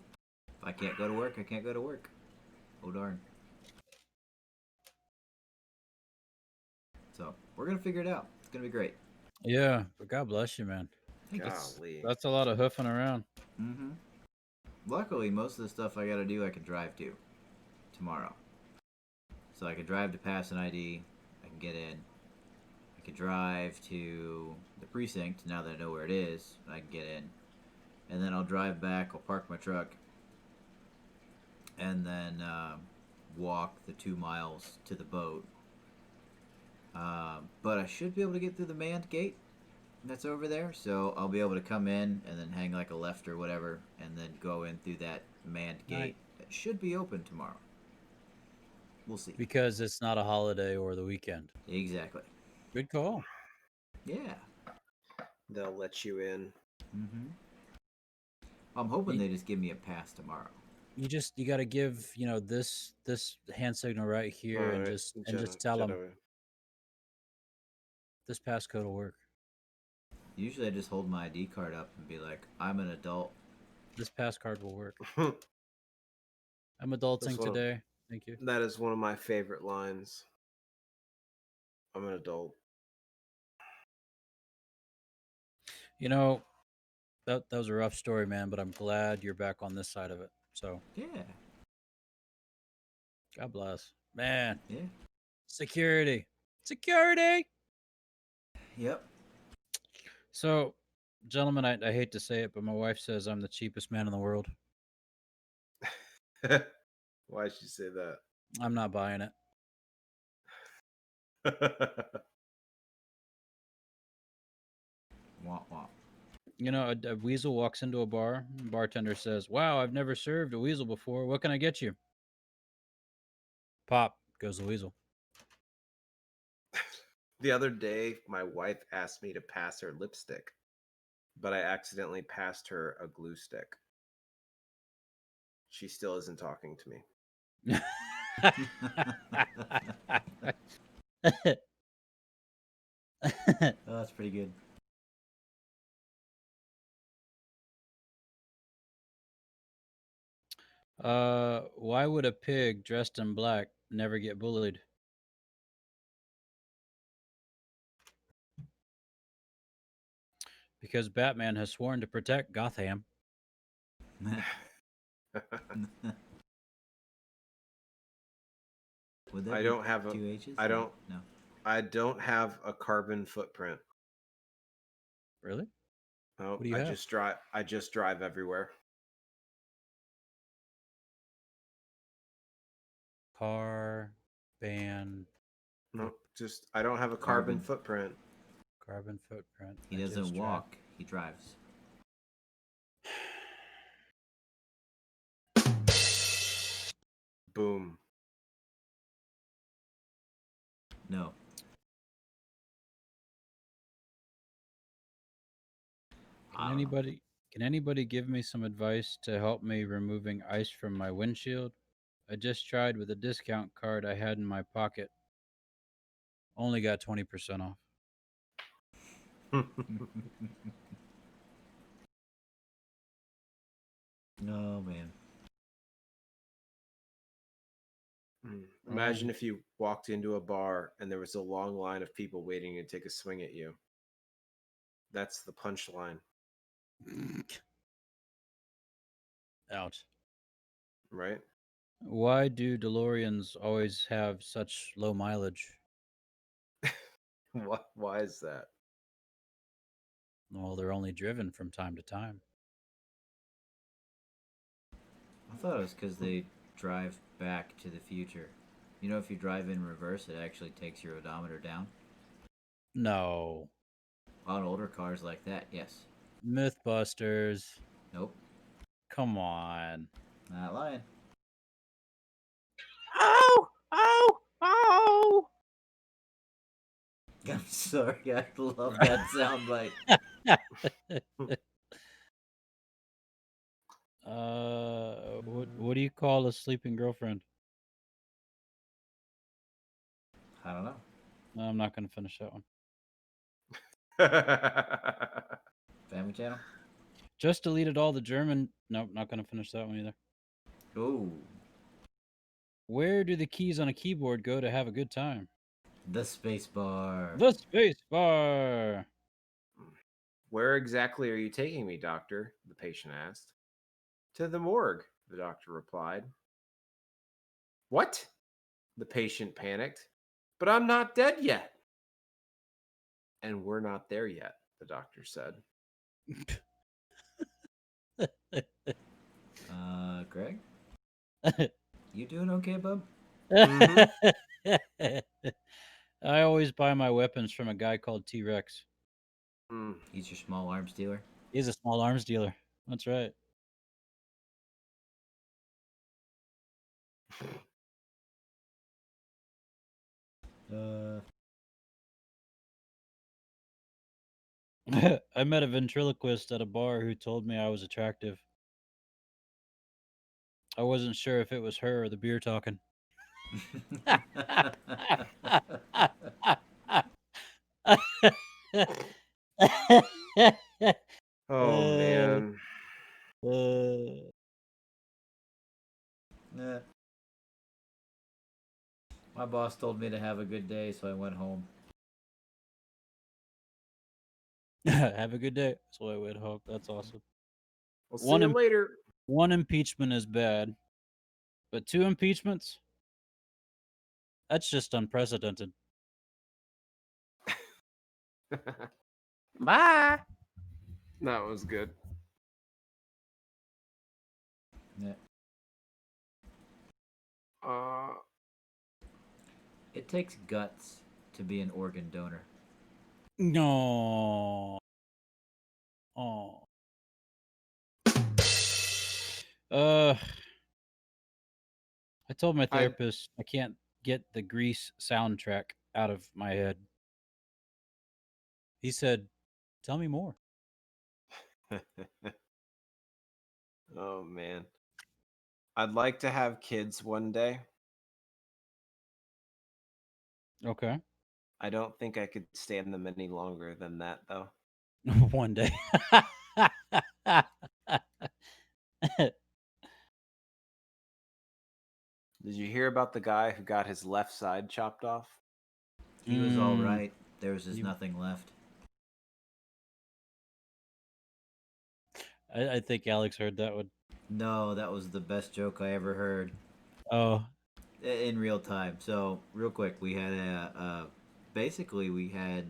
If I can't go to work, I can't go to work. Oh darn. So we're gonna figure it out. It's gonna be great. Yeah, but God bless you, man. Golly. That's a lot of hoofing around. Mm-hmm. Luckily, most of the stuff I gotta do, I can drive to tomorrow. So I can drive to pass an ID. I can get in. I can drive to the precinct now that I know where it is. I can get in. And then I'll drive back. I'll park my truck. And then walk the 2 miles to the boat But I should be able to get through the manned gate that's over there, so I'll be able to come in and then hang like a left or whatever, and then go in through that manned gate. It should be open tomorrow. We'll see. Because it's not a holiday or the weekend. Exactly. Good call. Yeah. They'll let you in. Mm-hmm. I'm hoping they just give me a pass tomorrow. You got to give this hand signal right here, and just tell them this passcode will work. Usually I just hold my ID card up and be like, I'm an adult. This pass card will work. I'm adulting today. Thank you. That is one of my favorite lines. I'm an adult. That was a rough story, man, but I'm glad you're back on this side of it. So yeah. God bless. Man. Yeah. Security. Yep. So, gentlemen, I hate to say it, but my wife says I'm the cheapest man in the world. Why'd she say that? I'm not buying it. Wah, wah. A weasel walks into a bar. Bartender says, "Wow, I've never served a weasel before. What can I get you?" Pop goes the weasel. The other day, my wife asked me to pass her lipstick, but I accidentally passed her a glue stick. She still isn't talking to me. Oh, that's pretty good. Why would a pig dressed in black never get bullied? Because Batman has sworn to protect Gotham. Would that I be don't have a. 2 H's? I don't. No. I don't have a carbon footprint. Really? Oh, What do you have? I just drive everywhere. Car, van. No, just I don't have a carbon footprint. Carbon footprint. He doesn't walk. He drives. Boom. No. Can anybody give me some advice to help me removing ice from my windshield? I just tried with a discount card I had in my pocket. Only got 20% off. No, man. Imagine if you walked into a bar and there was a long line of people waiting to take a swing at you. That's the punchline. Ouch. Right? Why do DeLoreans always have such low mileage? Why is that? Well, they're only driven from time to time. I thought it was because they drive back to the future. You know, if you drive in reverse, it actually takes your odometer down. No. On older cars like that, yes. Mythbusters. Nope. Come on. Not lying. Oh! I'm sorry, I love that soundbite. What do you call a sleeping girlfriend? I don't know. No, I'm not going to finish that one. Family Channel? Just deleted all the German. Nope, not going to finish that one either. Ooh. Where do the keys on a keyboard go to have a good time? The space bar. The space bar. Where exactly are you taking me, doctor? The patient asked. To the morgue, the doctor replied. What? The patient panicked. But I'm not dead yet. And we're not there yet, the doctor said. Greg? You doing okay, bub? Mm-hmm. I always buy my weapons from a guy called T-Rex. He's your small arms dealer. He's a small arms dealer. That's right. I met a ventriloquist at a bar who told me I was attractive. I wasn't sure if it was her or the beer talking. Oh man. Yeah. My boss told me to have a good day, so I went home. Have a good day. So I went home. That's awesome. We'll see One you im- later. one impeachment is bad, but 2 impeachments? That's just unprecedented. Bye. That was good. Yeah. Uh, It takes guts to be an organ donor. No. Oh. I told my I therapist I can't get the Grease soundtrack out of my head. He said, "Tell me more." Oh man. I'd like to have kids one day. Okay. I don't think I could stand them any longer than that though. One day. Did you hear about the guy who got his left side chopped off? He was all Mm, right. There was just you- nothing left. I think Alex heard that one. No, that was the best joke I ever heard Oh, in real time. So, real quick, we had basically we had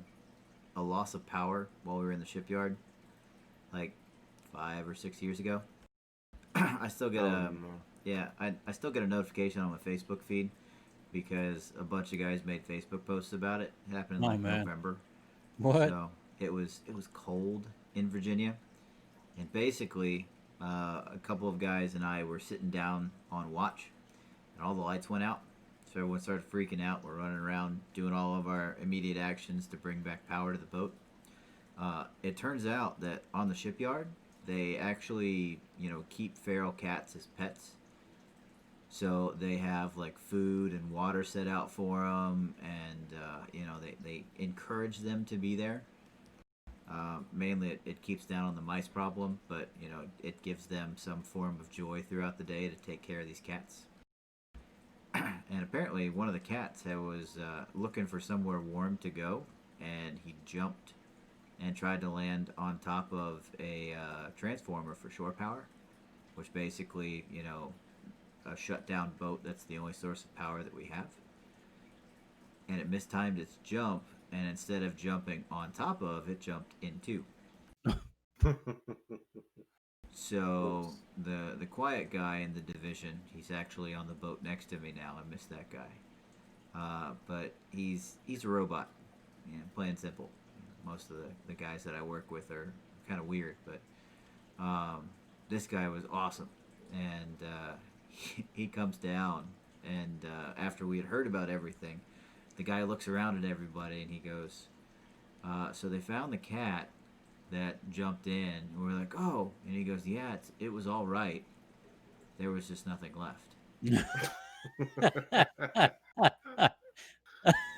a loss of power while we were in the shipyard, like 5 or 6 years ago. I still get Oh no. I still get a notification on my Facebook feed because a bunch of guys made Facebook posts about it. It happened in oh like man. November. What? So it was cold in Virginia, and basically a couple of guys and I were sitting down on watch, and all the lights went out. So everyone started freaking out. We're running around doing all of our immediate actions to bring back power to the boat. It turns out that on the shipyard, they actually, keep feral cats as pets. So they have like food and water set out for them, and they encourage them to be there. Mainly, it keeps down on the mice problem, but it gives them some form of joy throughout the day to take care of these cats. And apparently, one of the cats was looking for somewhere warm to go, and he jumped and tried to land on top of a transformer for shore power, which basically, a shut down boat that's the only source of power that we have. And it mistimed its jump, and instead of jumping on top of, it jumped into. So the quiet guy in the division, he's actually on the boat next to me now. I miss that guy. But he's a robot, plain and simple. Most of the guys that I work with are kind of weird, but this guy was awesome, and he comes down, and after we had heard about everything, the guy looks around at everybody and he goes, "So they found the cat that jumped in," and we're like, "Oh," and he goes, "Yeah, it was all right. There was just nothing left."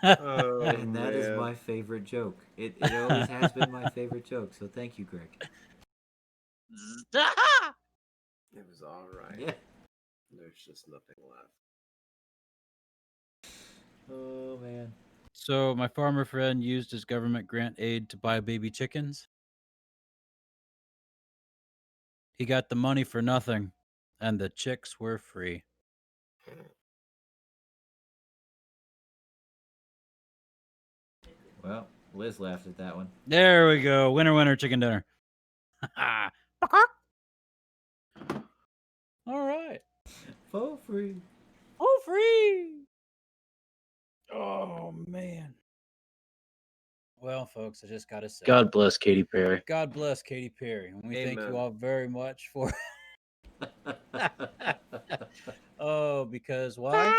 Oh And that is man. my favorite joke. It always has been my favorite joke. So thank you, Greg. It was all right. Yeah. There's just nothing left. Oh man. So my farmer friend used his government grant aid to buy baby chickens. He got the money for nothing, and the chicks were free. Well, Liz laughed at that one. There we go. Winner, winner, chicken dinner. All right. For free. Oh, free. Oh, man. Well, folks, I just got to say, God bless Katy Perry. God bless Katy Perry. And we thank you Amen. all very much for. Oh, because why?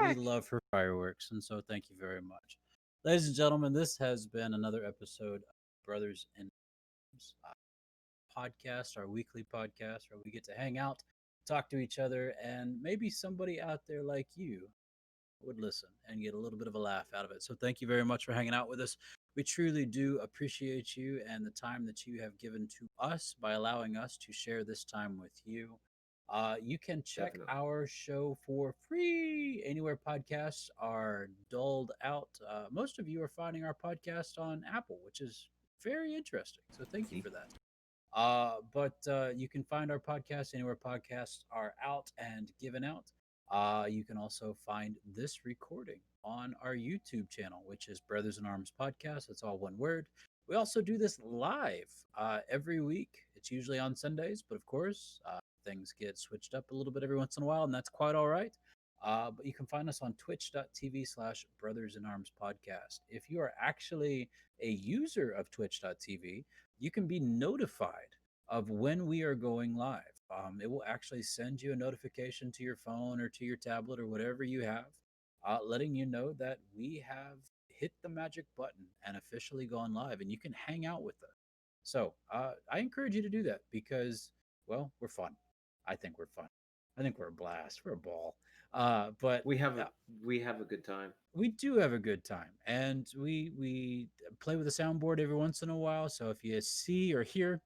We love her fireworks. And so thank you very much. Ladies and gentlemen, this has been another episode of Brothers in Arms podcast, our weekly podcast where we get to hang out, talk to each other, and maybe somebody out there like you would listen and get a little bit of a laugh out of it. So thank you very much for hanging out with us. We truly do appreciate you and the time that you have given to us by allowing us to share this time with you. You can check Definitely. our show for free anywhere podcasts are doled out. Most of you are finding our podcast on Apple, which is very interesting. So thank you for that. But you can find our podcast anywhere podcasts are out and given out. You can also find this recording on our YouTube channel, which is Brothers in Arms Podcast. It's all one word. We also do this live every week. It's usually on Sundays, but of course, things get switched up a little bit every once in a while, and that's quite all right. But you can find us on twitch.tv/Brothers in Arms Podcast. If you are actually a user of twitch.tv, you can be notified of when we are going live. It will actually send you a notification to your phone or to your tablet or whatever you have, letting you know that we have hit the magic button and officially gone live, and you can hang out with us. So I encourage you to do that because, well, we're fun. I think we're fun. I think we're a blast. We're a ball. But We have a good time. we do have a good time, and we play with the soundboard every once in a while. So if you see or hear,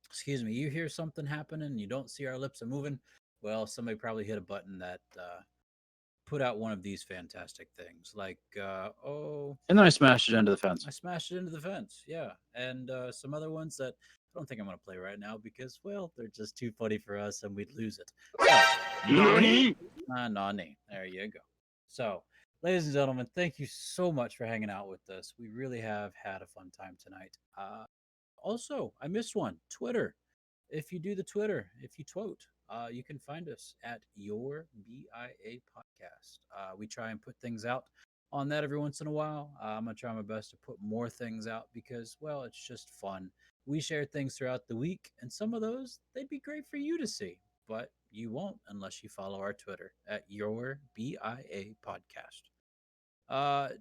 excuse me, you hear something happen and you don't see our lips are moving, well, somebody probably hit a button that put out one of these fantastic things. Like, And then I smashed it into the fence. I smashed it into the fence, yeah, and some other ones that I don't think I'm going to play right now because, well, they're just too funny for us and we'd lose it. Nani. There you go. So, ladies and gentlemen, thank you so much for hanging out with us. We really have had a fun time tonight. Also, I missed one. Twitter. If you do the Twitter, if you tweet, you can find us at your BIA podcast. We try and put things out on that every once in a while. I'm going to try my best to put more things out because, well, it's just fun. We share things throughout the week, and some of those, they'd be great for you to see, but you won't unless you follow our Twitter at your BIA podcast.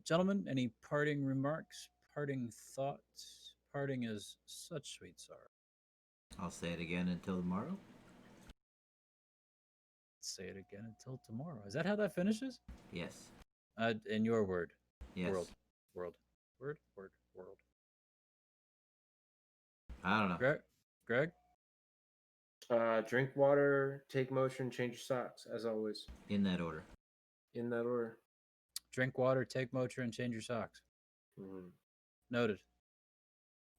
Gentlemen, any parting remarks, parting thoughts? Parting is such sweet sorrow. I'll say it again until tomorrow. Say it again until tomorrow. Is that how that finishes? Yes. In your word. Yes. World. Word. I don't know. Greg? Drink water, take motion, change your socks, as always. In that order. In that order. Drink water, take Motrin, and change your socks. Mm-hmm. Noted.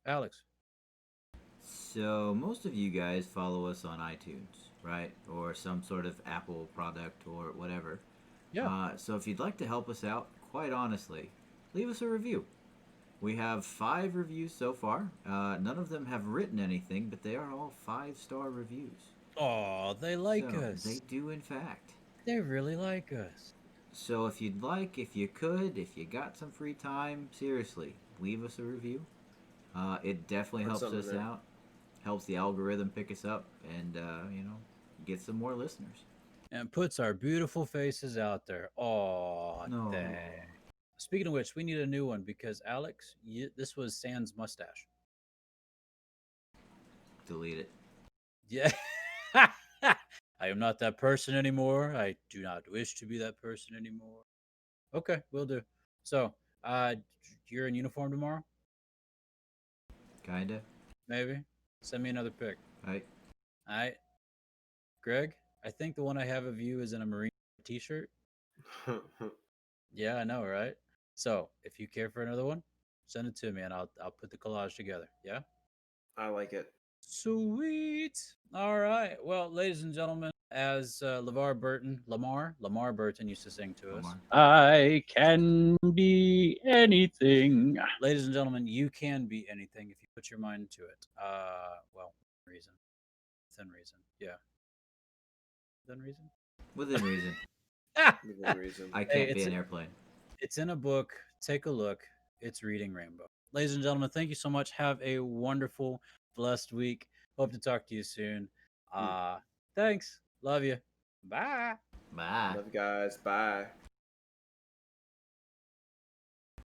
Alex? So most of you guys follow us on iTunes, right? Or some sort of Apple product or whatever. Yeah. So if you'd like to help us out, quite honestly, leave us a review. We have 5 reviews so far. None of them have written anything, but they are all 5-star reviews. Oh, they like So us. They do, in fact. They really like us. So if you'd like, if you could, if you got some free time, seriously, leave us a review. It definitely helps us out. Helps the algorithm pick us up and, get some more listeners. And puts our beautiful faces out there. Oh, No. dang. Speaking of which, we need a new one because, Alex, this was Sans mustache. Delete it. Yeah. I am not that person anymore. I do not wish to be that person anymore. Okay, will do. So, you're in uniform tomorrow? Kinda. Maybe. Send me another pic. Right. All right. Greg, I think the one I have of you is in a Marine t-shirt. Yeah, I know, right? So, if you care for another one, send it to me and I'll put the collage together. Yeah? I like it. Sweet. All right. Well, ladies and gentlemen, as Lamar Burton used to sing to us. I can be anything. Ladies and gentlemen, you can be anything if you put your mind to it. Well, reason. Within reason. Yeah. Within reason? Within reason. Within reason. I can't be an airplane. It's in a book take a look. It's Reading Rainbow. Ladies and gentlemen, thank you so much. Have a wonderful, blessed week. Hope to talk to you soon. Thanks. Love you. Bye. Bye. Love you guys. Bye.